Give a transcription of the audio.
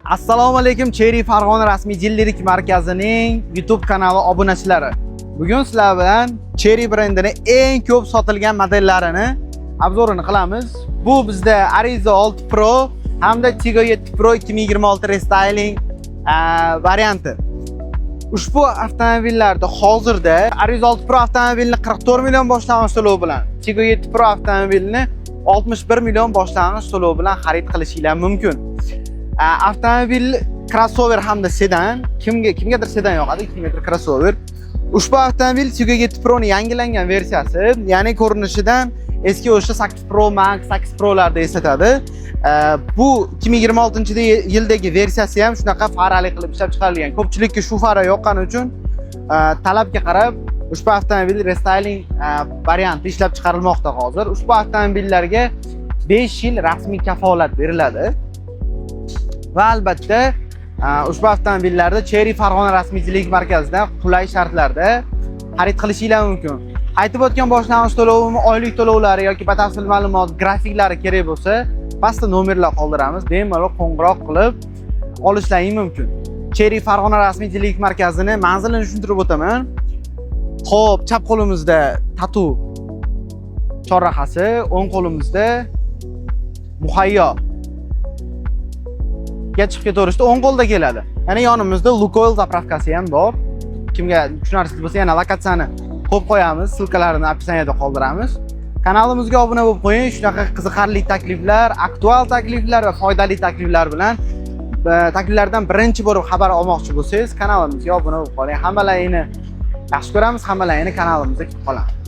Assalomu alaykum, Cherry Farg'ona rasmiy jillilik markazining YouTube kanali obunachilari. Bugun sizlar bilan Cherry brendining eng ko'p sotilgan modellarini obzorini qilamiz. Bu bizda Arizo 6 Pro hamda Tigo 7 Pro 2026 restyling varianti. Ushbu avtomobillarda hozirda Arizo 6 Pro avtomobilni 44 million boshlang'ich to'lov bilan, Tigo 7 Pro avtomobilni 61 million boshlang'ich to'lov bilan xarid qilishingiz mumkin. Avtomobil crossover hamda sedan, kimgadir sedan yoqadi, kimgadir crossover. Ushbu avtomobil Tigo 7 Pro ning yangilangan versiyasi, ya'ni ko'rinishidan eski o'sha 8 Pro Max, 8 Pro larda eslatadi. Bu 2026-yildagi versiyasi ham shunaqa farali qilib ishlab chiqarilgan. Ko'pchilikka shu fara yoqqani uchun talabga qarab ushbu avtomobil restyling varianti ishlab chiqarilmoqda hozir. Ushbu avtomobillarga 5 yil rasmiy kafolat beriladi. Va albatta ushbu avtomobillarda Cherry Farg'ona rasmiychilik markazida qulay shartlarda xarid qilishingiz mumkin. Aytib o'tgan boshlang'ich to'lovimi, oylik to'lovlari yoki batafsil ma'lumot, grafiklari kerak bo'lsa, pastda nomerlar qoldiramiz. Bemalol qo'ng'iroq qilib olishlaringiz mumkin. Cherry Farg'ona rasmiychilik markazini manzilini tushuntirib o'taman. Xo'p, chap qo'limizda tatu chorrahasi, o'ng qo'limizda muhayyo chiqib ketaverishda o'ng qo'lda keladi. Ya'ni yonimizda Lukoil zapravkasi ham bor. Kimga tushunarsiz bo'lsa, yana lokatsiyani qo'yib qo'yamiz, silkalarini opsiyaniyada qoldiramiz. Kanalimizga obuna bo'lib qo'ying. Shunaqa qiziqarli takliflar, aktual takliflar va foydali takliflar bilan takliflardan birinchi bo'lib xabar olmoqchi bo'lsangiz, kanalimizga obuna bo'lib qoling. Hammalaringni yaxshi ko'ramiz, hammalaringni kanalimizda kutib qolamiz.